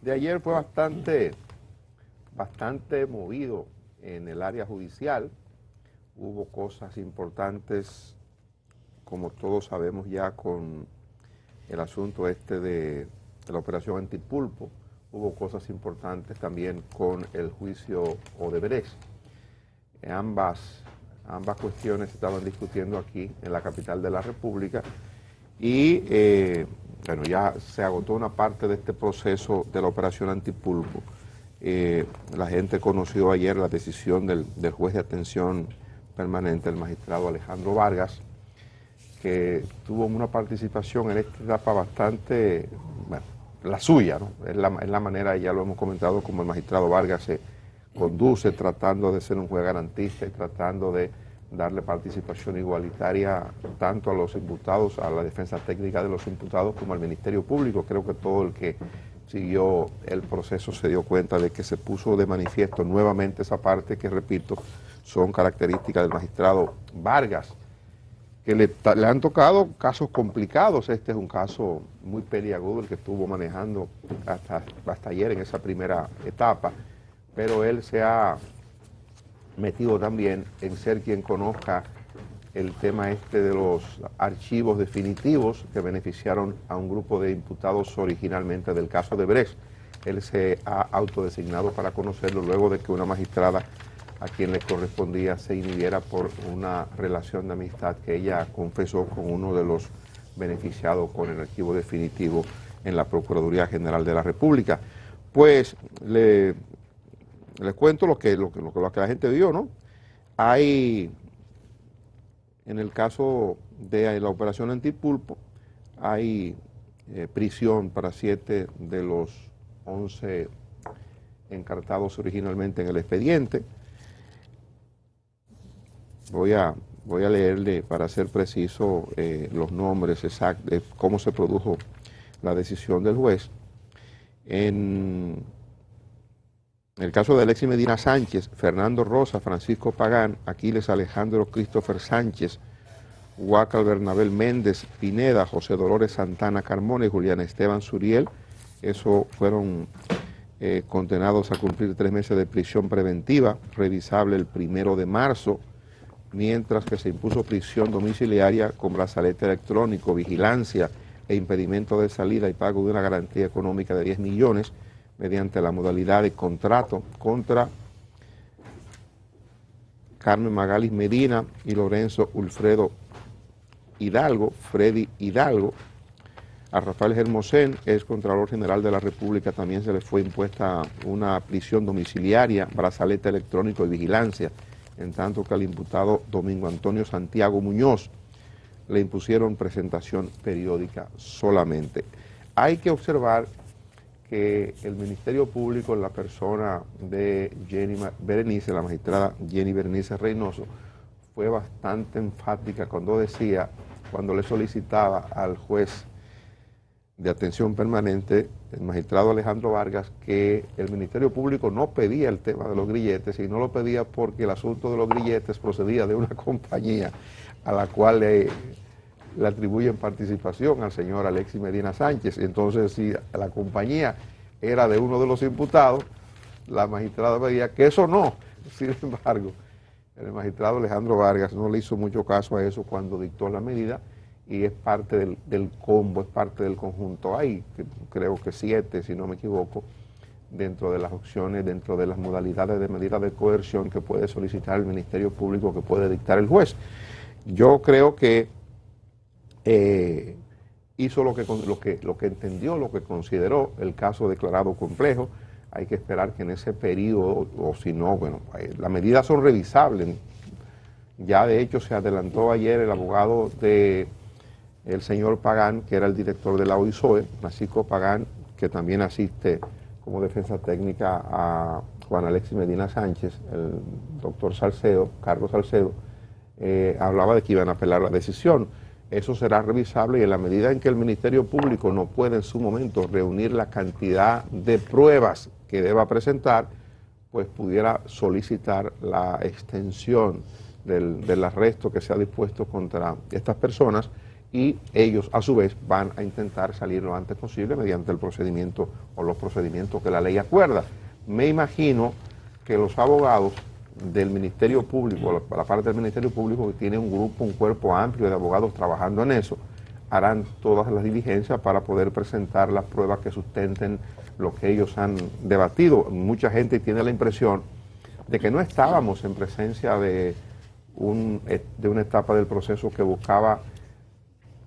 De ayer fue bastante movido en el área judicial. Hubo cosas importantes, como todos sabemos ya, con el asunto de la operación Antipulpo. Hubo cosas importantes también con el juicio Odebrecht. Ambas cuestiones se estaban discutiendo aquí en la capital de la República y bueno, ya se agotó una parte de este proceso de la operación Antipulpo. La gente conoció ayer la decisión del juez de atención permanente, el magistrado Alejandro Vargas, que tuvo una participación en esta etapa bastante, bueno, la suya, ¿no? Es la manera, ya lo hemos comentado, como el magistrado Vargas se conduce, tratando de ser un juez garantista y tratando de darle participación igualitaria tanto a los imputados, a la defensa técnica de los imputados, como al Ministerio Público. Creo que todo el que siguió el proceso se dio cuenta de que se puso de manifiesto nuevamente esa parte que, repito, son características del magistrado Vargas, que le han tocado casos complicados. Este es un caso muy peliagudo el que estuvo manejando hasta ayer en esa primera etapa, pero él se ha metido también en ser quien conozca el tema de los archivos definitivos que beneficiaron a un grupo de imputados originalmente del caso de Brecht. Él se ha autodesignado para conocerlo luego de que una magistrada a quien le correspondía se inhibiera por una relación de amistad que ella confesó con uno de los beneficiados con el archivo definitivo en la Procuraduría General de la República. Pues les cuento lo que la gente vio, ¿no? Hay, en el caso de la operación Antipulpo, hay prisión para 7 de los 11 encartados originalmente en el expediente. Voy a leerle, para ser preciso, los nombres exactos de cómo se produjo la decisión del juez. En el caso de Alexis Medina Sánchez, Fernando Rosa, Francisco Pagán, Aquiles Alejandro Christopher Sánchez, Huacal Bernabel Méndez Pineda, José Dolores Santana Carmona y Julián Esteban Suriel, esos fueron condenados a cumplir 3 meses de prisión preventiva, revisable el 1 de marzo, mientras que se impuso prisión domiciliaria con brazalete electrónico, vigilancia e impedimento de salida y pago de una garantía económica de 10 millones mediante la modalidad de contrato contra Carmen Magalis Medina y Lorenzo Ulfredo Hidalgo, Freddy Hidalgo. A Rafael Hermosén, ex Contralor General de la República, también se le fue impuesta una prisión domiciliaria, brazalete electrónico y vigilancia, en tanto que al imputado Domingo Antonio Santiago Muñoz le impusieron presentación periódica solamente. Hay que observar que el Ministerio Público, en la persona de Jenny Berenice, la magistrada Jenny Berenice Reynoso, fue bastante enfática cuando le solicitaba al juez de atención permanente, el magistrado Alejandro Vargas, que el Ministerio Público no pedía el tema de los grilletes, y no lo pedía porque el asunto de los grilletes procedía de una compañía a la cual le atribuyen participación al señor Alexis Medina Sánchez. Entonces, si la compañía era de uno de los imputados, la magistrada pedía que eso no. Sin embargo, el magistrado Alejandro Vargas no le hizo mucho caso a eso cuando dictó la medida, y es parte del combo, es parte del conjunto. Hay, creo que 7, si no me equivoco, dentro de las opciones, dentro de las modalidades de medida de coerción que puede solicitar el Ministerio Público, que puede dictar el juez. Yo creo que hizo lo que entendió, lo que consideró el caso declarado complejo. Hay que esperar que en ese periodo, o si no, bueno, las medidas son revisables. Ya de hecho se adelantó ayer el abogado del señor Pagán, que era el director de la OISOE, Francisco Pagán, que también asiste como defensa técnica a Juan Alexis Medina Sánchez, el doctor Salcedo, Carlos Salcedo, hablaba de que iban a apelar la decisión. Eso será revisable, y en la medida en que el Ministerio Público no puede en su momento reunir la cantidad de pruebas que deba presentar, pues pudiera solicitar la extensión del arresto que se ha dispuesto contra estas personas, y ellos a su vez van a intentar salir lo antes posible mediante el procedimiento o los procedimientos que la ley acuerda. Me imagino que los abogados del Ministerio Público, la parte del Ministerio Público que tiene un grupo, un cuerpo amplio de abogados trabajando en eso, harán todas las diligencias para poder presentar las pruebas que sustenten lo que ellos han debatido. Mucha gente tiene la impresión de que no estábamos en presencia de una etapa del proceso que buscaba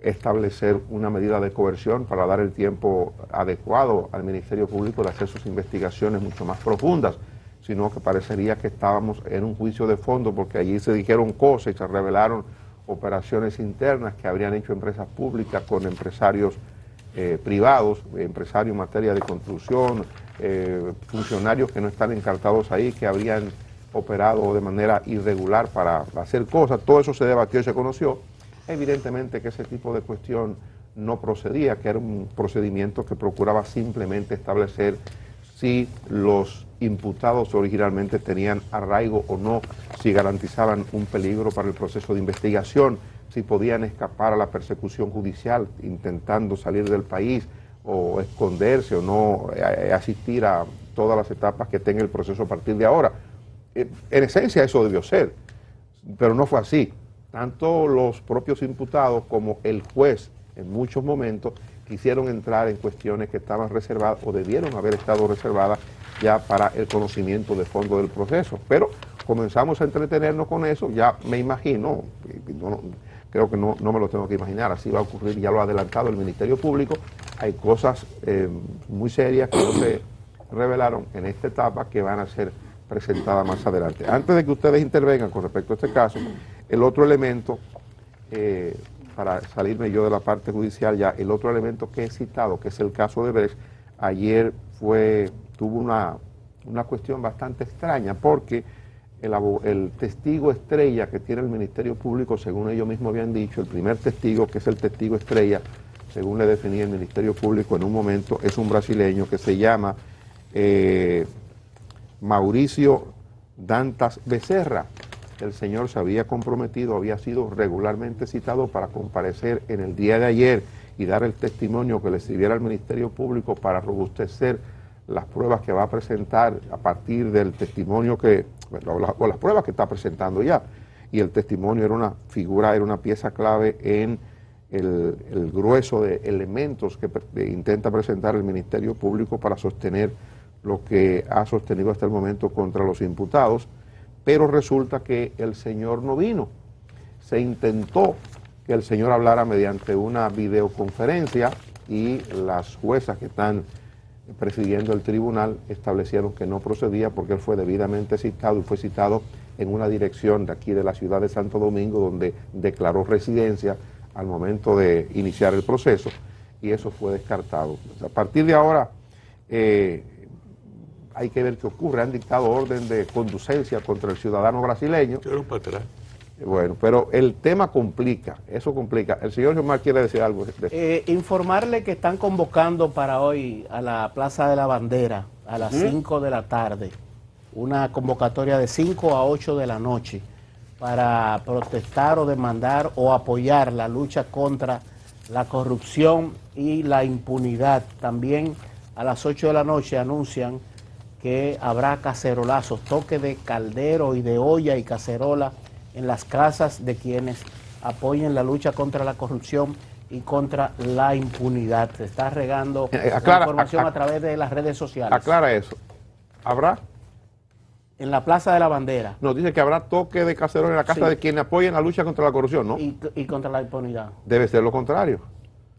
establecer una medida de coerción para dar el tiempo adecuado al Ministerio Público de hacer sus investigaciones mucho más profundas, sino que parecería que estábamos en un juicio de fondo porque allí se dijeron cosas y se revelaron operaciones internas que habrían hecho empresas públicas con empresarios privados, empresarios en materia de construcción, funcionarios que no están encartados ahí, que habrían operado de manera irregular para hacer cosas. Todo eso se debatió y se conoció. Evidentemente que ese tipo de cuestión no procedía, que era un procedimiento que procuraba simplemente establecer si los imputados originalmente tenían arraigo o no, si garantizaban un peligro para el proceso de investigación, si podían escapar a la persecución judicial intentando salir del país o esconderse o no asistir a todas las etapas que tenga el proceso a partir de ahora. En esencia eso debió ser, pero no fue así. Tanto los propios imputados como el juez en muchos momentos quisieron entrar en cuestiones que estaban reservadas o debieron haber estado reservadas ya para el conocimiento de fondo del proceso. Pero comenzamos a entretenernos con eso, ya me imagino, creo que no me lo tengo que imaginar, así va a ocurrir, ya lo ha adelantado el Ministerio Público. Hay cosas muy serias que no se revelaron en esta etapa que van a ser presentadas más adelante. Antes de que ustedes intervengan con respecto a este caso, el otro elemento, para salirme yo de la parte judicial ya, el otro elemento que he citado, que es el caso de Brecht, ayer tuvo una cuestión bastante extraña, porque el testigo estrella que tiene el Ministerio Público, según ellos mismos habían dicho, el primer testigo, que es el testigo estrella, según le definía el Ministerio Público en un momento, es un brasileño que se llama Mauricio Dantas Becerra. El señor se había comprometido, había sido regularmente citado para comparecer en el día de ayer y dar el testimonio que le sirviera al Ministerio Público para robustecer las pruebas que va a presentar a partir del testimonio o las pruebas que está presentando ya. Y el testimonio era una figura, era una pieza clave en el grueso de elementos que intenta presentar el Ministerio Público para sostener lo que ha sostenido hasta el momento contra los imputados. Pero resulta que el señor no vino. Se intentó que el señor hablara mediante una videoconferencia y las juezas que están presidiendo el tribunal establecieron que no procedía porque él fue debidamente citado y fue citado en una dirección de aquí de la ciudad de Santo Domingo donde declaró residencia al momento de iniciar el proceso y eso fue descartado. A partir de ahora hay que ver qué ocurre. Han dictado orden de conducencia contra el ciudadano brasileño. Bueno, pero el tema complica, eso complica. El señor Omar quiere decir algo. Informarle que están convocando para hoy a la Plaza de la Bandera a las 5 de la tarde, una convocatoria de 5 a 8 de la noche para protestar o demandar o apoyar la lucha contra la corrupción y la impunidad. También a las 8 de la noche anuncian que habrá cacerolazos, toque de caldero y de olla y cacerola en las casas de quienes apoyen la lucha contra la corrupción y contra la impunidad. Se está regando la información a través de las redes sociales. Aclara eso. ¿Habrá? En la Plaza de la Bandera. Nos dice que habrá toque de cacerola en la casa de quienes apoyen la lucha contra la corrupción, ¿no? Y contra la impunidad. Debe ser lo contrario.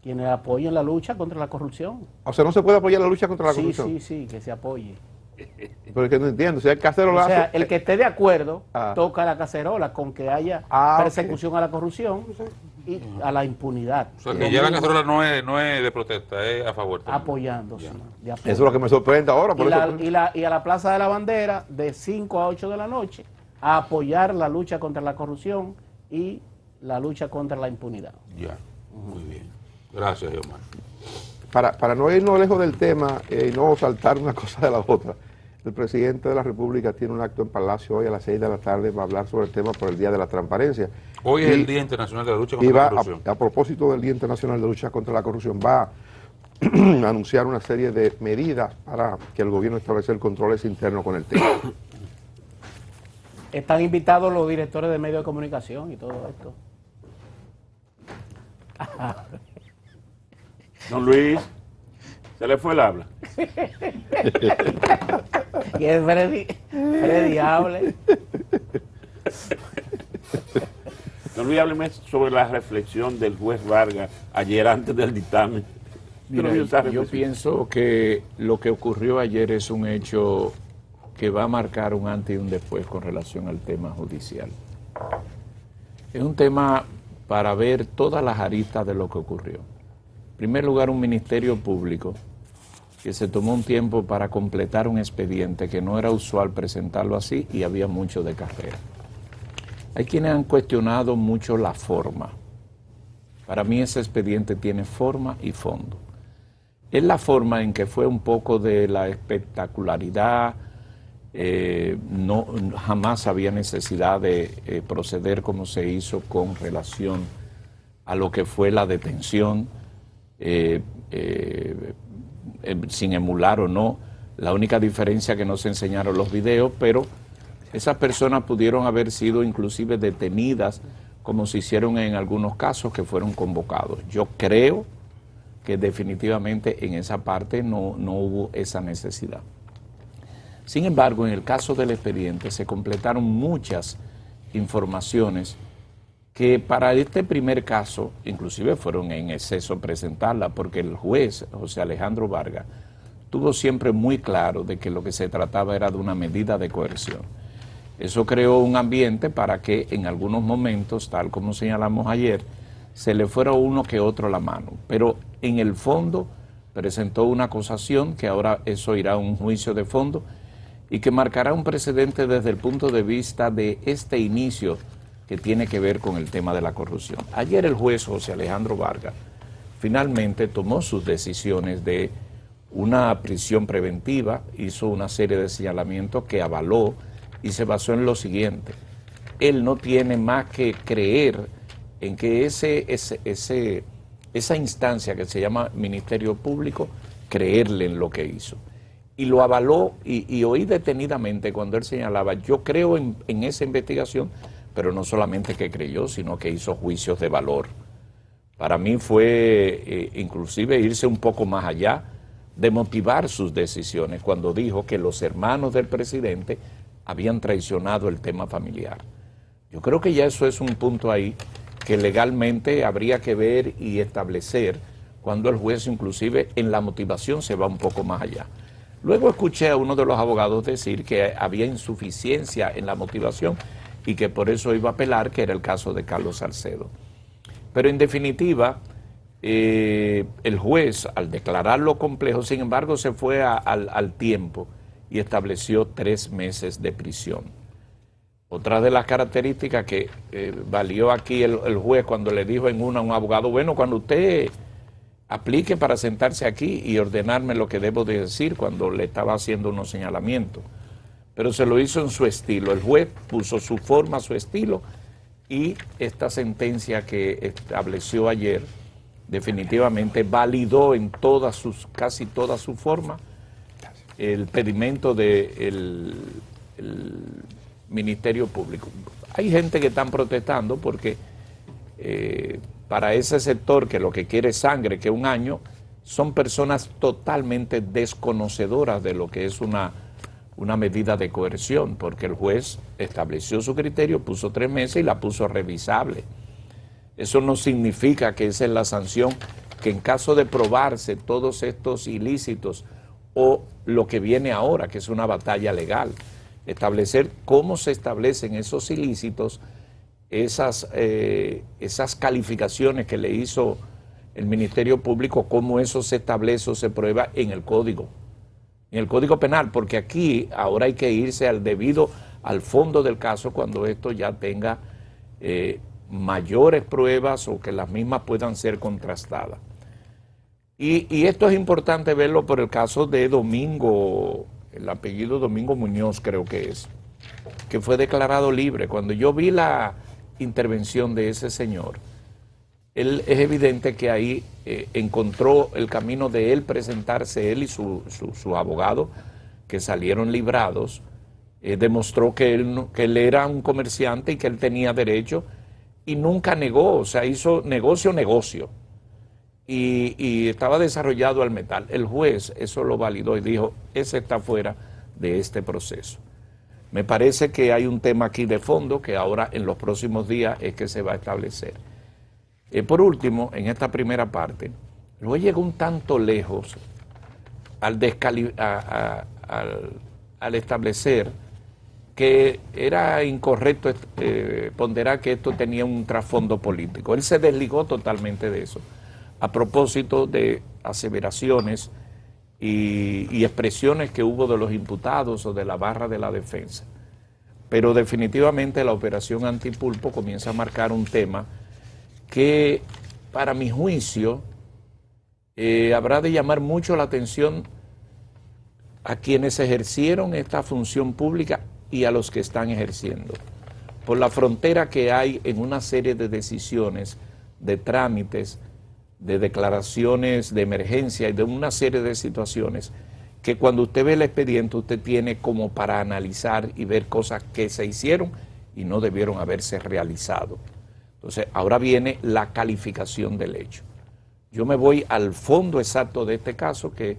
Quienes apoyen la lucha contra la corrupción. O sea, no se puede apoyar la lucha contra la corrupción. Sí, que se apoye. Pero es que no entiendo, si hay cacerolazo... O sea, el que esté de acuerdo toca la cacerola con que haya persecución a la corrupción y a la impunidad. O sea, que ya la cacerola no es de protesta, es a favor también. Apoyándose. Eso es lo que me sorprende ahora. Y a la Plaza de la Bandera de 5 a 8 de la noche a apoyar la lucha contra la corrupción y la lucha contra la impunidad. Ya, muy bien. Gracias, Omar. Para no irnos lejos del tema y no saltar una cosa de la otra, El presidente de la República tiene un acto en Palacio hoy a las 6 de la tarde, va a hablar sobre el tema por el Día de la Transparencia. Hoy es el Día Internacional de la Lucha Y contra va, la Corrupción. a propósito del Día Internacional de Lucha contra la Corrupción, va a anunciar una serie de medidas para que el gobierno establezca controles internos con el tema. Están invitados los directores de medios de comunicación y todo esto. Don Luis, se le fue el habla. Y es Freddy hable. Don Luis, hábleme sobre la reflexión del juez Vargas ayer antes del dictamen. Mira, yo pienso que lo que ocurrió ayer es un hecho que va a marcar un antes y un después con relación al tema judicial. Es un tema para ver todas las aristas de lo que ocurrió. En primer lugar, un ministerio público que se tomó un tiempo para completar un expediente que no era usual presentarlo así y había mucho de carrera. Hay quienes han cuestionado mucho la forma. Para mí ese expediente tiene forma y fondo. Es la forma en que fue un poco de la espectacularidad, jamás había necesidad de proceder como se hizo con relación a lo que fue la detención, sin emular o no. La única diferencia que no se enseñaron los videos, pero esas personas pudieron haber sido inclusive detenidas, como se hicieron en algunos casos que fueron convocados. Yo creo que definitivamente en esa parte no hubo esa necesidad. Sin embargo, en el caso del expediente se completaron muchas informaciones que para este primer caso, inclusive fueron en exceso presentarla, porque el juez José Alejandro Vargas tuvo siempre muy claro de que lo que se trataba era de una medida de coerción. Eso creó un ambiente para que en algunos momentos, tal como señalamos ayer, se le fuera uno que otro la mano. Pero en el fondo presentó una acusación que ahora eso irá a un juicio de fondo y que marcará un precedente desde el punto de vista de este inicio que tiene que ver con el tema de la corrupción. Ayer el juez José Alejandro Vargas finalmente tomó sus decisiones de una prisión preventiva, hizo una serie de señalamientos que avaló y se basó en lo siguiente: él no tiene más que creer en que esa instancia que se llama Ministerio Público, creerle en lo que hizo. Y lo avaló y oí detenidamente cuando él señalaba, yo creo en esa investigación, pero no solamente que creyó, sino que hizo juicios de valor. Para mí fue inclusive irse un poco más allá de motivar sus decisiones cuando dijo que los hermanos del presidente habían traicionado el tema familiar. Yo creo que ya eso es un punto ahí que legalmente habría que ver y establecer cuando el juez inclusive en la motivación se va un poco más allá. Luego escuché a uno de los abogados decir que había insuficiencia en la motivación y que por eso iba a apelar, que era el caso de Carlos Salcedo. Pero en definitiva, el juez, al declararlo complejo, sin embargo, se fue al tiempo y estableció 3 meses de prisión. Otra de las características que valió aquí el juez cuando le dijo en una a un abogado, bueno, cuando usted aplique para sentarse aquí y ordenarme lo que debo de decir, cuando le estaba haciendo unos señalamientos. Pero se lo hizo en su estilo. El juez puso su forma, su estilo, y esta sentencia que estableció ayer definitivamente validó en casi toda su forma el pedimento del Ministerio Público. Hay gente que están protestando porque para ese sector que lo que quiere es sangre, que 1 año, son personas totalmente desconocedoras de lo que es una medida de coerción, porque el juez estableció su criterio, puso 3 meses y la puso revisable. Eso no significa que esa es la sanción, que en caso de probarse todos estos ilícitos o lo que viene ahora, que es una batalla legal, establecer cómo se establecen esos ilícitos, esas calificaciones que le hizo el Ministerio Público, cómo eso se establece o se prueba en el Código Penal, porque aquí ahora hay que irse al fondo del caso cuando esto ya tenga mayores pruebas o que las mismas puedan ser contrastadas. Y esto es importante verlo por el caso de Domingo el apellido Domingo Muñoz creo que fue declarado libre. Cuando yo vi la intervención de ese señor, es evidente que ahí encontró el camino de él presentarse, él y su abogado, que salieron librados, demostró que él era un comerciante y que él tenía derecho y nunca negó, o sea, hizo negocio. Y estaba desarrollado al metal. El juez eso lo validó y dijo, ese está fuera de este proceso. Me parece que hay un tema aquí de fondo que ahora en los próximos días es que se va a establecer. Por último, en esta primera parte, luego llegó un tanto lejos al establecer que era incorrecto ponderar que esto tenía un trasfondo político. Él se desligó totalmente de eso, a propósito de aseveraciones y expresiones que hubo de los imputados o de la barra de la defensa. Pero definitivamente la operación Antipulpo comienza a marcar un tema que, para mi juicio, habrá de llamar mucho la atención a quienes ejercieron esta función pública y a los que están ejerciendo, por la frontera que hay en una serie de decisiones, de trámites, de declaraciones de emergencia y de una serie de situaciones que cuando usted ve el expediente usted tiene como para analizar y ver cosas que se hicieron y no debieron haberse realizado. Entonces, ahora viene la calificación del hecho. Yo me voy al fondo exacto de este caso que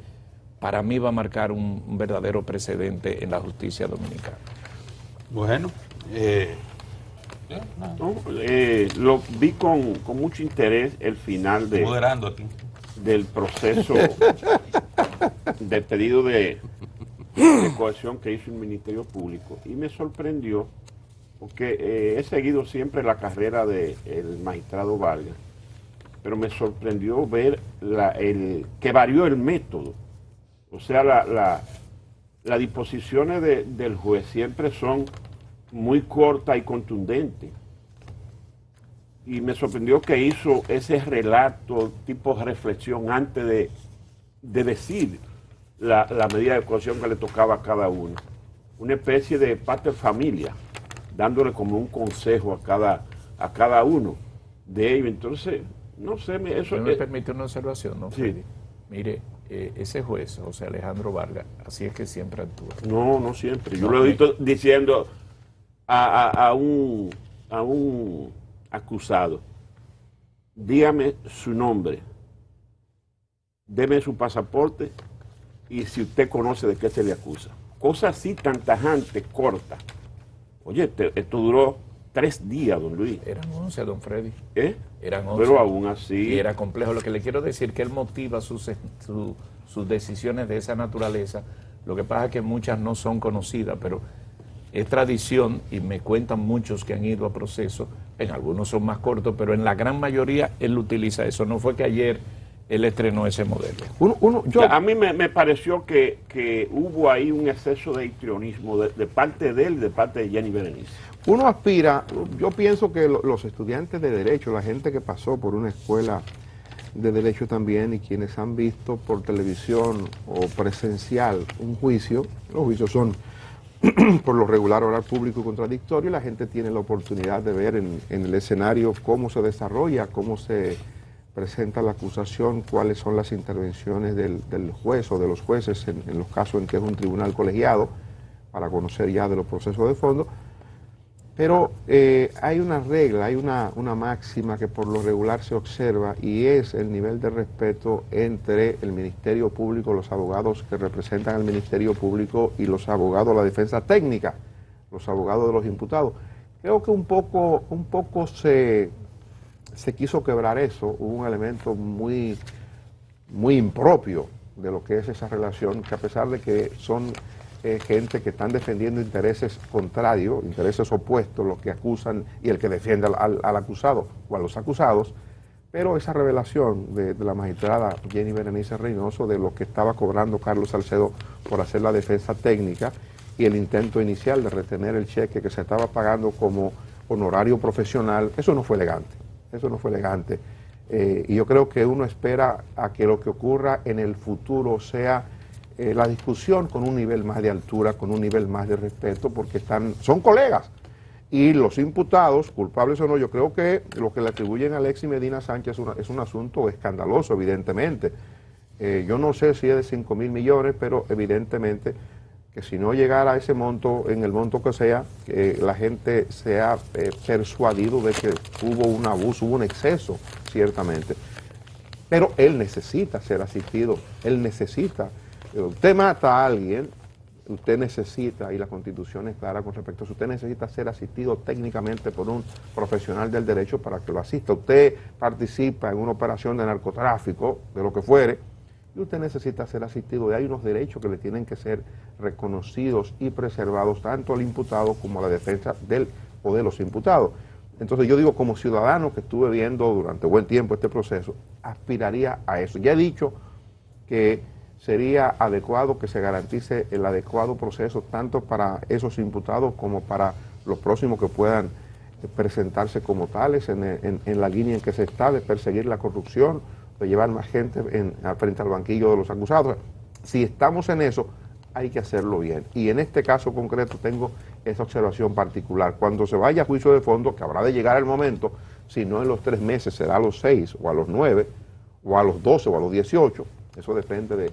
para mí va a marcar un verdadero precedente en la justicia dominicana. Bueno, lo vi con mucho interés el final moderando aquí. del proceso del pedido de cohesión que hizo el Ministerio Público y me sorprendió porque he seguido siempre la carrera del magistrado Vargas, pero me sorprendió ver que varió el método. O sea, las disposiciones del juez siempre son muy cortas y contundentes. Y me sorprendió que hizo ese relato tipo reflexión antes de decir la medida de cohesión que le tocaba a cada uno. Una especie de pater familia, dándole como un consejo a cada uno de ellos. Entonces, no sé, eso me permite una observación, ¿no, Freddy? Sí. Mire, ese juez, José Alejandro Vargas, así es que siempre actúa. No siempre. Yo lo he visto diciendo a un acusado, dígame su nombre, deme su pasaporte y si usted conoce de qué se le acusa. Cosas así tan tajantes, cortas. Oye, esto duró 3 días, don Luis. Eran 11, don Freddy. Eran 11. Pero Pero aún así. Y era complejo. Lo que le quiero decir es que él motiva sus decisiones de esa naturaleza. Lo que pasa es que muchas no son conocidas, pero es tradición, y me cuentan muchos que han ido a proceso, en algunos son más cortos, pero en la gran mayoría él utiliza eso. No fue que ayer él estrenó ese modelo. A mí me pareció que hubo ahí un exceso de histrionismo de parte de él y de parte de Jenny Berenice. Uno aspira, yo pienso que los estudiantes de Derecho, la gente que pasó por una escuela de Derecho también y quienes han visto por televisión o presencial un juicio, los juicios son por lo regular oral público y contradictorio, y la gente tiene la oportunidad de ver en el escenario cómo se desarrolla, cómo se presenta la acusación, cuáles son las intervenciones del juez o de los jueces en los casos en que es un tribunal colegiado, para conocer ya de los procesos de fondo. Pero hay una regla, hay una máxima que por lo regular se observa y es el nivel de respeto entre el Ministerio Público, los abogados que representan al Ministerio Público y los abogados de la defensa técnica, los abogados de los imputados. Creo que un poco se quiso quebrar eso, hubo un elemento muy impropio de lo que es esa relación, que a pesar de que son gente que están defendiendo intereses contrarios, intereses opuestos, los que acusan y el que defiende al acusado o a los acusados, pero esa revelación de la magistrada Jenny Berenice Reynoso de lo que estaba cobrando Carlos Salcedo por hacer la defensa técnica y el intento inicial de retener el cheque que se estaba pagando como honorario profesional, eso no fue elegante, y yo creo que uno espera a que lo que ocurra en el futuro sea la discusión con un nivel más de altura, con un nivel más de respeto, porque son colegas. Y los imputados, culpables o no, yo creo que lo que le atribuyen a Alexis Medina Sánchez es un asunto escandaloso, evidentemente. Yo no sé si es de 5.000 millones, pero evidentemente que si no llegara a ese monto, en el monto que sea, que la gente sea persuadido de que hubo un abuso, hubo un exceso, ciertamente. Pero él necesita ser asistido, él necesita. Usted mata a alguien, usted necesita, y la Constitución es clara con respecto a eso, usted necesita ser asistido técnicamente por un profesional del derecho para que lo asista. Usted participa en una operación de narcotráfico, de lo que fuere, y usted necesita ser asistido. Y hay unos derechos que le tienen que ser reconocidos y preservados tanto al imputado como a la defensa del o de los imputados. Entonces yo digo, como ciudadano que estuve viendo durante buen tiempo este proceso, aspiraría a eso. Ya he dicho que sería adecuado que se garantice el adecuado proceso tanto para esos imputados como para los próximos que puedan presentarse como tales en la línea en que se está de perseguir la corrupción, de llevar más gente frente al banquillo de los acusados. Si estamos en eso, hay que hacerlo bien. Y en este caso concreto tengo esa observación particular. Cuando se vaya a juicio de fondo, que habrá de llegar el momento, si no en los 3 meses, será a los 6 o a los 9 o a los 12 o a los 18, eso depende de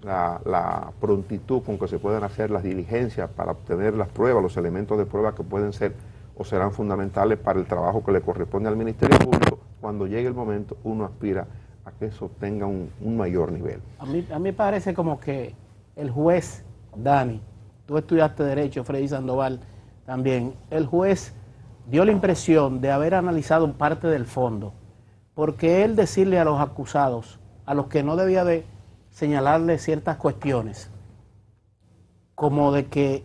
la prontitud con que se puedan hacer las diligencias para obtener las pruebas, los elementos de prueba que pueden ser o serán fundamentales para el trabajo que le corresponde al Ministerio Público. Cuando llegue el momento, uno aspira a que eso tenga un mayor nivel. A mí parece como que el juez, Dani, tú estudiaste Derecho, Freddy Sandoval también, el juez dio la impresión de haber analizado parte del fondo, porque él decirle a los acusados, a los que no debía de señalarle ciertas cuestiones, como de que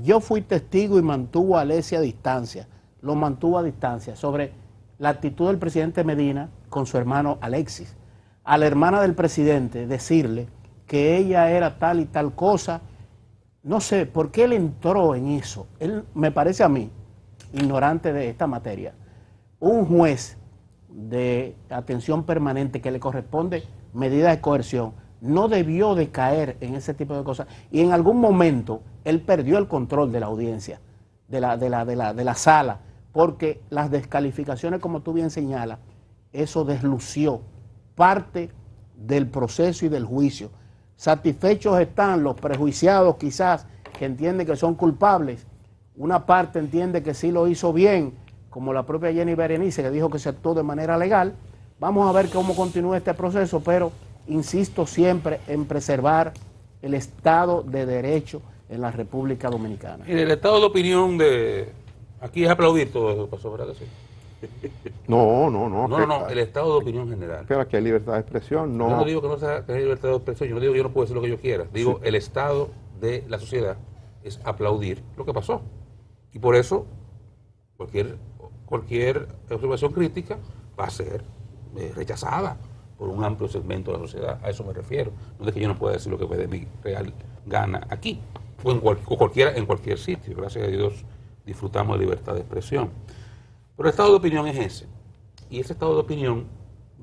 yo fui testigo y mantuvo a Alexis a distancia, lo mantuvo a distancia, sobre la actitud del presidente Medina con su hermano Alexis. A la hermana del presidente decirle que ella era tal y tal cosa, no sé por qué él entró en eso. Él, me parece a mí, ignorante de esta materia, un juez de atención permanente que le corresponde medida de coerción, no debió de caer en ese tipo de cosas. Y en algún momento él perdió el control de la audiencia, de la sala, porque las descalificaciones, como tú bien señalas, eso deslució parte del proceso y del juicio. Satisfechos están los prejuiciados quizás que entienden que son culpables. Una parte entiende que sí lo hizo bien, como la propia Jenny Berenice, que dijo que se actuó de manera legal. Vamos a ver cómo continúa este proceso, pero insisto siempre en preservar el Estado de Derecho en la República Dominicana. Y el estado de opinión de... Aquí es aplaudir todo eso que pasó, ¿verdad que sí? No, el estado de opinión general. Espera, que hay libertad de expresión, no. Yo no digo que no sea que haya libertad de expresión, yo no digo que yo no puedo decir lo que yo quiera. Digo, sí. El estado de la sociedad es aplaudir lo que pasó. Y por eso, cualquier observación crítica va a ser rechazada por un amplio segmento de la sociedad. A eso me refiero. No es que yo no pueda decir lo que fue de mi real gana aquí, o en cualquier sitio. Gracias a Dios disfrutamos de libertad de expresión. Pero el estado de opinión es ese. Y ese estado de opinión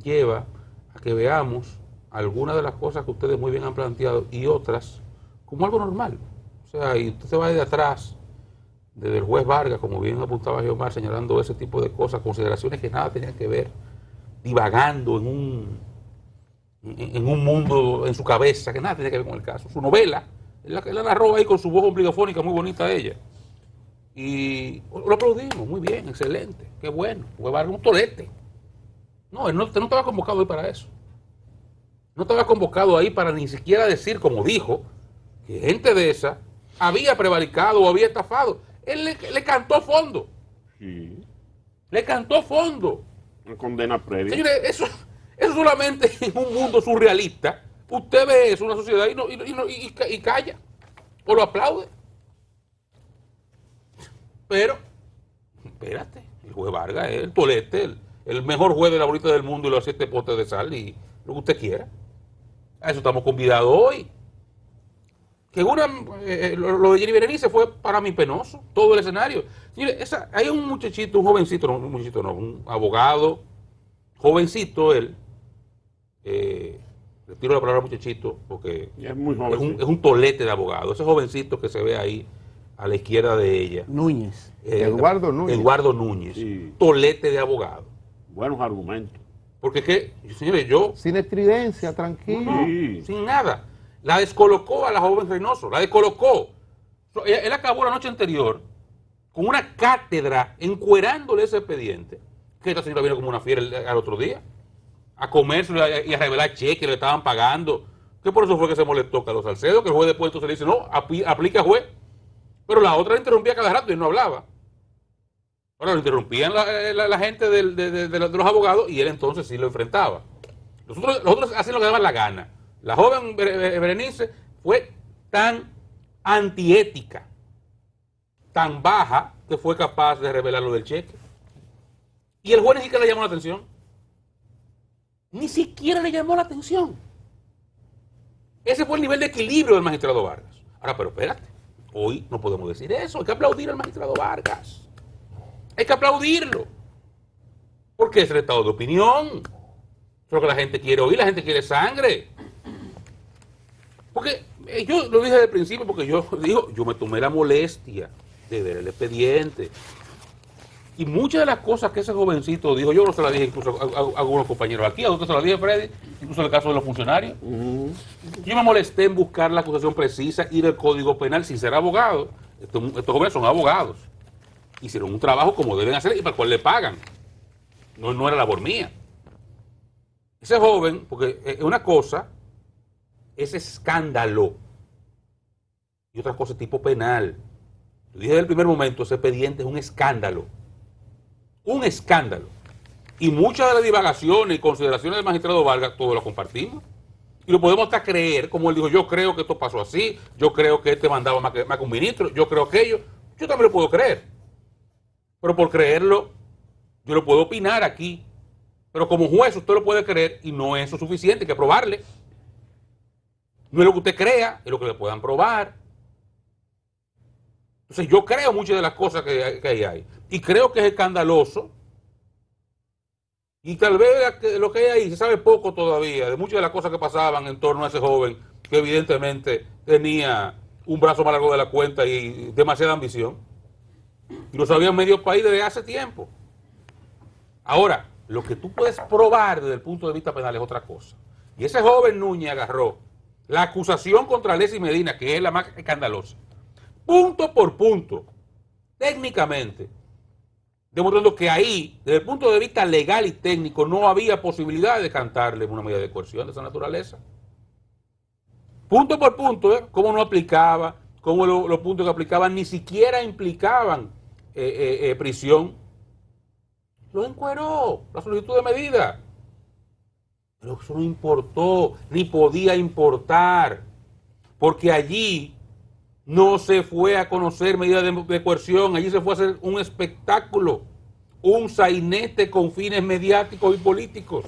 lleva a que veamos algunas de las cosas que ustedes muy bien han planteado y otras como algo normal. O sea, y usted se va de atrás, desde el juez Vargas, como bien apuntaba Geomar, señalando ese tipo de cosas, consideraciones que nada tenían que ver, divagando en un mundo en su cabeza, que nada tenía que ver con el caso. Su novela, él la narró ahí con su voz ombligofónica muy bonita ella. Y lo aplaudimos, muy bien, excelente, qué bueno. Juez Vargas un tolete. No, usted no estaba convocado ahí para eso. No estaba convocado ahí para ni siquiera decir, como dijo, que gente de esa había prevaricado o había estafado. Él le cantó fondo. Sí. Le cantó fondo. Una condena previa. Señores, eso solamente en un mundo surrealista. Usted ve eso en una sociedad y calla. O lo aplaude. Pero, espérate, el juez Vargas es el tolete, el mejor juez de la bolita del mundo y los 7 potes de sal y lo que usted quiera. A eso estamos convidados hoy. Que lo de Jenny Berenice fue para mí penoso, todo el escenario. Señores, hay un muchachito, un abogado, jovencito él, retiro la palabra muchachito porque Es muy es joven. es un tolete de abogado. Ese jovencito que se ve ahí a la izquierda de ella. Núñez. Eduardo Núñez. Eduardo Núñez. Sí. Tolete de abogado. Buenos argumentos. Porque que, señores, yo, Sin estridencia, tranquilo. Sí. sin nada, la descolocó a la joven Reynoso, la descolocó. Él acabó la noche anterior con una cátedra encuerándole ese expediente, que esta señora vino como una fiera al otro día, a comérselo y a revelar cheques, le estaban pagando, que por eso fue que se molestó Carlos Salcedo, que el juez después entonces le dice, no, aplica juez, pero la otra le interrumpía cada rato y él no hablaba. Ahora lo interrumpían la gente de los abogados y él entonces sí lo enfrentaba. Los otros hacen lo que daban la gana. La joven Berenice fue tan antiética, tan baja, que fue capaz de revelar lo del cheque. Y el juez ni siquiera le llamó la atención. Ni siquiera le llamó la atención. Ese fue el nivel de equilibrio del magistrado Vargas. Ahora, pero espérate, hoy no podemos decir eso. Hay que aplaudir al magistrado Vargas. Hay que aplaudirlo. Porque es el estado de opinión. Eso es lo que la gente quiere oír, la gente quiere sangre. Porque yo lo dije desde el principio, porque yo me tomé la molestia de ver el expediente. Y muchas de las cosas que ese jovencito dijo, yo no se las dije incluso a algunos compañeros aquí, a otros se las dije, Freddy, incluso en el caso de los funcionarios. Yo me molesté en buscar la acusación precisa y del Código Penal sin ser abogado. Estos jóvenes son abogados. Hicieron un trabajo como deben hacer y para el cual le pagan. No era labor mía. Ese joven, porque es una cosa, es escándalo. Y otra cosa es tipo penal. Yo dije desde el primer momento, ese expediente es un escándalo. Un escándalo. Y muchas de las divagaciones y consideraciones del magistrado Vargas, todos lo compartimos. Y lo podemos hasta creer, como él dijo, yo creo que esto pasó así, yo creo que este mandaba más que un ministro, yo creo aquello. Yo también lo puedo creer. Pero por creerlo, yo lo puedo opinar aquí. Pero como juez usted lo puede creer y no es eso suficiente, hay que probarle. No es lo que usted crea, es lo que le puedan probar. Entonces yo creo muchas de las cosas que ahí hay. Y creo que es escandaloso. Y tal vez lo que hay ahí se sabe poco todavía de muchas de las cosas que pasaban en torno a ese joven que evidentemente tenía un brazo más largo de la cuenta y demasiada ambición. Y lo sabía medio país desde hace tiempo. Ahora, lo que tú puedes probar desde el punto de vista penal es otra cosa. Y ese joven Núñez agarró la acusación contra Leslie Medina, que es la más escandalosa, punto por punto, técnicamente, demostrando que ahí, desde el punto de vista legal y técnico, no había posibilidad de cantarle una medida de coerción de esa naturaleza. Punto por punto, cómo no aplicaba, cómo los puntos que aplicaban ni siquiera implicaban prisión. Lo encueró, la solicitud de medida. Pero eso no importó, ni podía importar, porque allí no se fue a conocer medidas de coerción, allí se fue a hacer un espectáculo, un sainete con fines mediáticos y políticos.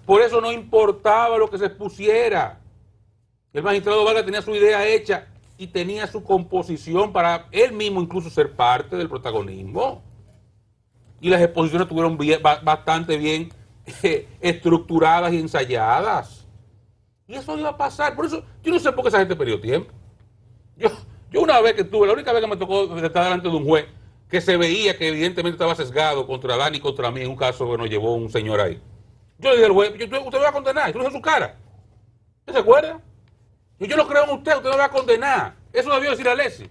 Por eso no importaba lo que se expusiera. El magistrado Vargas tenía su idea hecha y tenía su composición para él mismo incluso ser parte del protagonismo. Y las exposiciones estuvieron bastante bien estructuradas y ensayadas. Y eso iba a pasar. Por eso, yo no sé por qué esa gente perdió tiempo. Yo una vez que estuve, la única vez que me tocó estar delante de un juez que se veía que evidentemente estaba sesgado contra Dani y contra mí en un caso que nos llevó un señor ahí. Yo le dije al juez, usted me va a condenar, yo no sé su cara. ¿Usted se acuerda? Yo lo creo en usted me va a condenar. Eso debió decir a Leslie.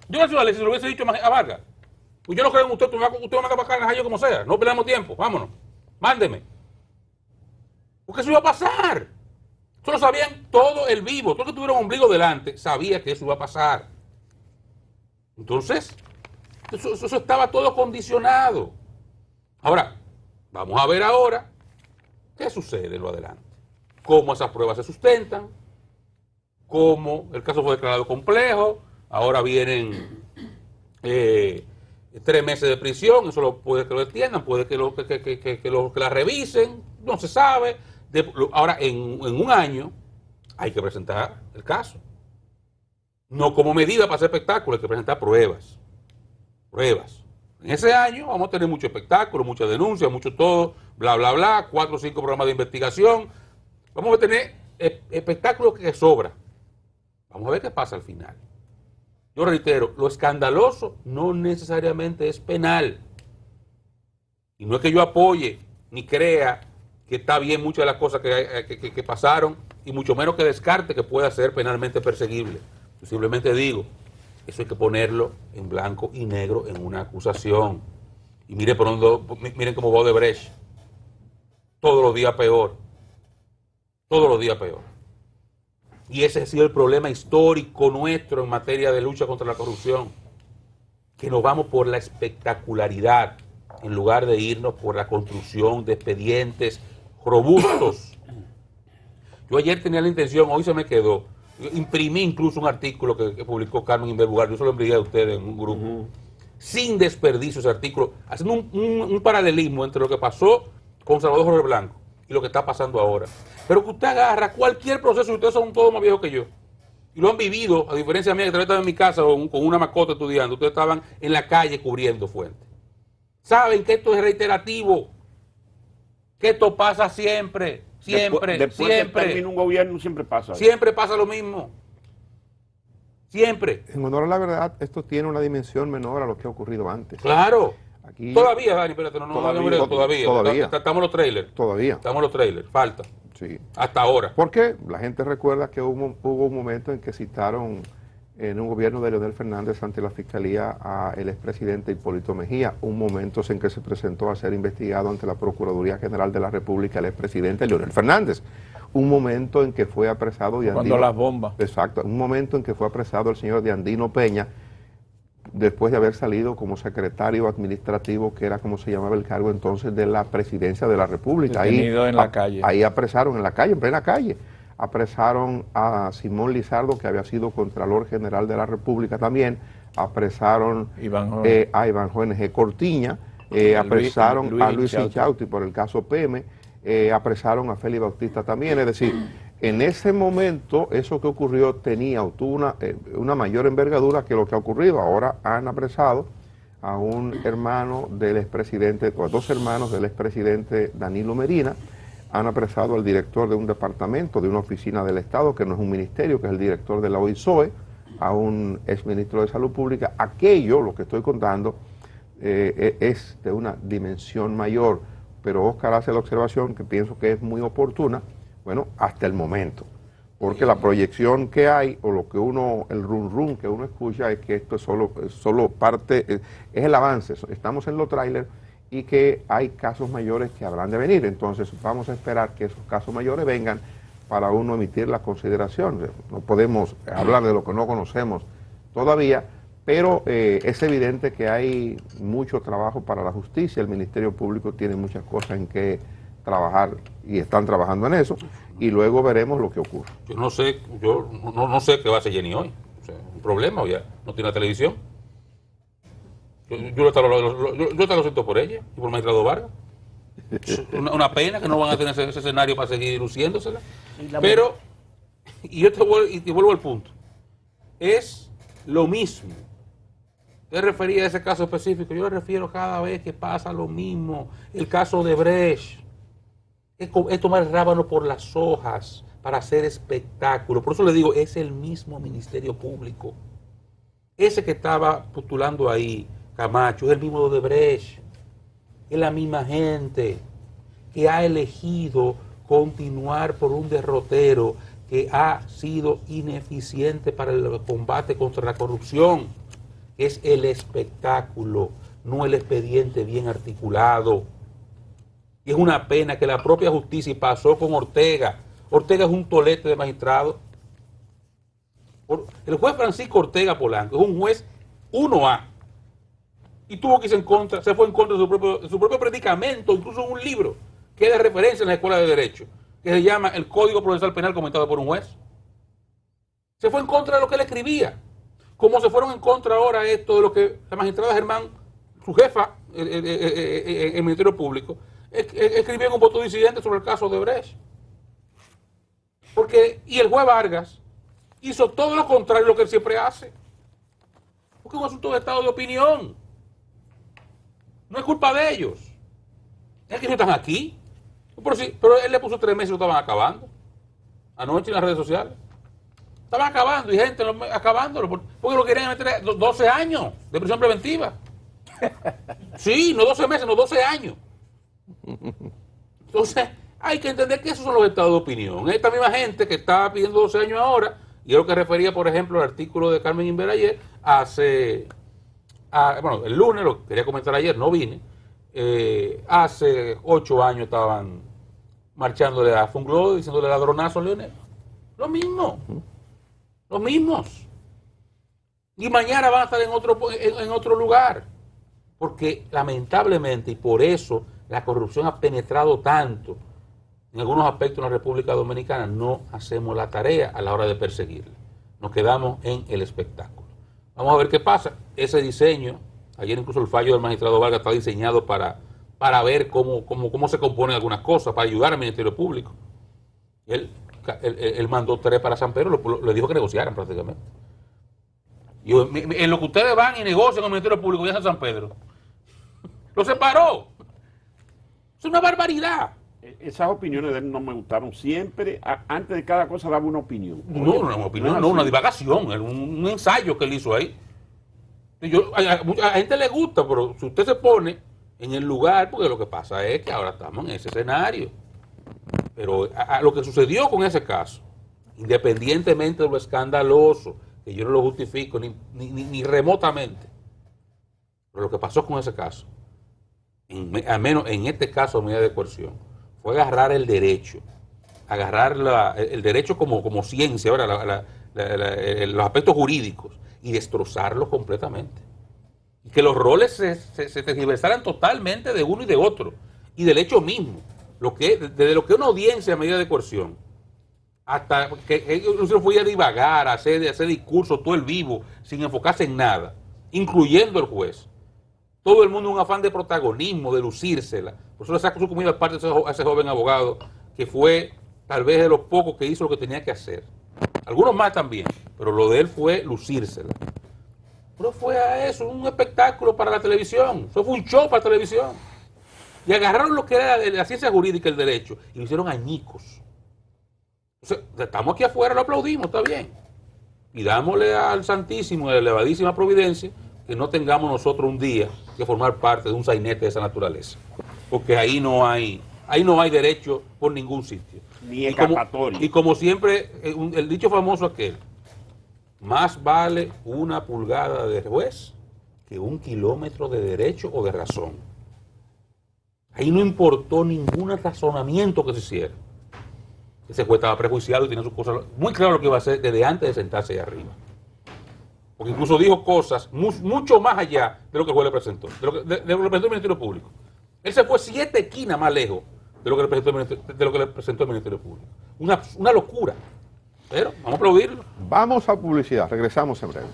Yo no sé a Leslie, se lo hubiese dicho a Vargas. Pues yo no creo en usted, usted me va a mandar para acá en Najayo como sea. No perdamos tiempo, vámonos. Mándeme. Porque eso iba a pasar. Eso lo sabían todo el vivo. Todo el que tuviera un ombligo delante sabía que eso iba a pasar. Entonces, eso estaba todo condicionado. Ahora, vamos a ver ahora qué sucede en lo adelante. Cómo esas pruebas se sustentan, cómo el caso fue declarado complejo, ahora vienen 3 meses de prisión, eso puede que lo extiendan, puede que la revisen, no se sabe. Ahora, en un año hay que presentar el caso. No como medida para hacer espectáculo, hay que presentar pruebas. Pruebas. En ese año vamos a tener mucho espectáculo, muchas denuncias, mucho todo, bla, bla, bla, 4 o 5 programas de investigación. Vamos a tener espectáculos que sobra. Vamos a ver qué pasa al final. Yo reitero, lo escandaloso no necesariamente es penal. Y no es que yo apoye ni crea que está bien muchas de las cosas que pasaron, y mucho menos que descarte que pueda ser penalmente perseguible. Yo simplemente digo, eso hay que ponerlo en blanco y negro en una acusación. Y miren cómo va Odebrecht. Todos los días peor. Todos los días peor. Y ese ha sido el problema histórico nuestro en materia de lucha contra la corrupción. Que nos vamos por la espectacularidad en lugar de irnos por la construcción de expedientes robustos. Yo ayer tenía la intención, hoy se me quedó, imprimí incluso un artículo que publicó Carmen Inverbugar, yo se lo envié a ustedes en un grupo, sin desperdicio ese artículo, haciendo un paralelismo entre lo que pasó con Salvador Jorge Blanco y lo que está pasando ahora. Pero que usted agarra cualquier proceso, y ustedes son todos más viejos que yo, y lo han vivido, a diferencia mía, que tal vez estaba en mi casa con una mascota estudiando, ustedes estaban en la calle cubriendo fuentes. Saben que esto es reiterativo, que esto pasa siempre, Después siempre. que termina un gobierno siempre pasa. Siempre pasa lo mismo. Siempre. En honor a la verdad, esto tiene una dimensión menor a lo que ha ocurrido antes. Claro. Aquí, Todavía, Dani, espérate, todavía. Estamos en los trailers. Todavía. Estamos en los trailers, falta. Sí. Hasta ahora. Porque la gente recuerda que hubo un momento en que citaron en un gobierno de Leonel Fernández ante la Fiscalía al expresidente Hipólito Mejía, un momento en que se presentó a ser investigado ante la Procuraduría General de la República el expresidente Leonel Fernández, un momento en que fue apresado de Cuando las bombas. Exacto, un momento en que fue apresado el señor de Andino Peña, después de haber salido como secretario administrativo, que era como se llamaba el cargo entonces de la presidencia de la República. Detenido en la calle. Ahí apresaron en la calle, en plena calle. Apresaron a Simón Lizardo, que había sido Contralor General de la República también. Apresaron a Iván Jones G. Cortiña. Apresaron a Luis Inchausti por el caso PM. Apresaron a Félix Bautista también. Es decir, en ese momento eso que ocurrió tuvo una mayor envergadura que lo que ha ocurrido. Ahora han apresado a un hermano del expresidente, o a dos hermanos del expresidente Danilo Medina. Han apresado al director de un departamento, de una oficina del Estado, que no es un ministerio, que es el director de la OISOE, a un exministro de Salud Pública. Aquello, lo que estoy contando, es de una dimensión mayor, pero Oscar hace la observación que pienso que es muy oportuna, bueno, hasta el momento, porque la proyección que hay, o lo que el rum que uno escucha, es que esto es solo parte, es el avance. Estamos en los trailers y que hay casos mayores que habrán de venir. Entonces vamos a esperar que esos casos mayores vengan para uno emitir la consideración. No podemos hablar de lo que no conocemos todavía, pero es evidente que hay mucho trabajo para la justicia. El Ministerio Público tiene muchas cosas en que trabajar y están trabajando en eso, y luego veremos lo que ocurre. Yo no sé qué va a hacer Jenny hoy. O sea, un problema, o ya no tiene televisión. Yo lo siento por ella y por el magistrado Vargas. Una pena que no van a tener ese escenario para seguir luciéndosela. Pero, y yo te vuelvo al punto, es lo mismo. Usted refería a ese caso específico, yo le refiero cada vez que pasa lo mismo. El caso de Brecht es tomar el rábano por las hojas para hacer espectáculo. Por eso le digo, es el mismo Ministerio Público. Ese que estaba postulando ahí, Camacho, es el mismo de Odebrecht, es la misma gente que ha elegido continuar por un derrotero que ha sido ineficiente para el combate contra la corrupción. Es el espectáculo, no el expediente bien articulado. Y es una pena que la propia justicia, y pasó con Ortega. Ortega es un tolete de magistrado. El juez Francisco Ortega Polanco es un juez 1A. Y tuvo que irse en contra, se fue en contra de su propio predicamento, incluso en un libro que es de referencia en la Escuela de Derecho, que se llama El Código Procesal Penal comentado por un juez. Se fue en contra de lo que él escribía. Como se fueron en contra ahora esto de lo que la magistrada Germán, su jefa, el Ministerio Público, escribió en un voto disidente sobre el caso de Brecht. Y el juez Vargas hizo todo lo contrario de lo que él siempre hace. Porque es un asunto de estado de opinión. No es culpa de ellos. Es que no están aquí. Pero él le puso 3 meses y lo estaban acabando. anoche en las redes sociales. Estaban acabando y gente acabándolo porque lo querían meter 12 años de prisión preventiva. Sí, no 12 meses, no 12 años. Entonces, hay que entender que esos son los estados de opinión. Esta misma gente que estaba pidiendo 12 años ahora, y es lo que refería, por ejemplo, al artículo de Carmen Inver ayer, bueno, el lunes, lo quería comentar ayer, no vine, hace 8 años estaban marchándole a Funglode, diciéndole ladronazo a Leonel. Lo mismo. Los mismos. Y mañana van a estar en otro lugar. Porque lamentablemente, y por eso la corrupción ha penetrado tanto en algunos aspectos en la República Dominicana, no hacemos la tarea a la hora de perseguirla. Nos quedamos en el espectáculo. Vamos a ver qué pasa. Ese diseño, ayer incluso el fallo del magistrado Vargas está diseñado para ver cómo se componen algunas cosas, para ayudar al Ministerio Público. Él mandó 3 para San Pedro, le dijo que negociaran prácticamente. Y en lo que ustedes van y negocian con el Ministerio Público, ya a San Pedro. Lo separó. Es una barbaridad. Esas opiniones de él no me gustaron. Siempre, antes de cada cosa, daba una opinión. No, una opinión, no, una divagación, un ensayo que él hizo ahí. A gente le gusta, pero si usted se pone en el lugar, porque lo que pasa es que ahora estamos en ese escenario. Pero lo que sucedió con ese caso, independientemente de lo escandaloso, que yo no lo justifico ni remotamente, pero lo que pasó con ese caso, al menos en este caso de medida de coerción, fue agarrar el derecho, el derecho como ciencia, ahora los aspectos jurídicos, y destrozarlos completamente. Y que los roles se tergiversaran totalmente de uno y de otro, y del hecho mismo. Desde lo que es una audiencia a medida de coerción, hasta que se fue a divagar, a hacer discursos todo el vivo, sin enfocarse en nada, incluyendo el juez. Todo el mundo un afán de protagonismo, de lucírsela. Por eso le saco su comida aparte a ese joven abogado, que fue tal vez de los pocos que hizo lo que tenía que hacer. Algunos más también, pero lo de él fue lucírsela. Pero fue a eso, un espectáculo para la televisión. Eso fue un show para la televisión. Y agarraron lo que era la ciencia jurídica, el derecho, y lo hicieron añicos. Entonces, estamos aquí afuera, lo aplaudimos, está bien. Y dámosle al Santísimo, a la elevadísima providencia, que no tengamos nosotros un día que formar parte de un sainete de esa naturaleza. Porque ahí no hay derecho por ningún sitio. Ni escapatoria. Y como siempre, el dicho famoso aquel, más vale una pulgada de juez que 1 kilómetro de derecho o de razón. Ahí no importó ningún razonamiento que se hiciera. Ese juez estaba prejuiciado y tenía sus cosas muy claro lo que iba a hacer desde antes de sentarse ahí arriba. Porque incluso dijo cosas mucho más allá de lo que el juez le presentó, de lo que le presentó el Ministerio Público. Él se fue 7 esquinas más lejos de lo que le presentó el Ministerio Público. Una locura. Pero vamos a aplaudirlo. Vamos a publicidad, regresamos en breve.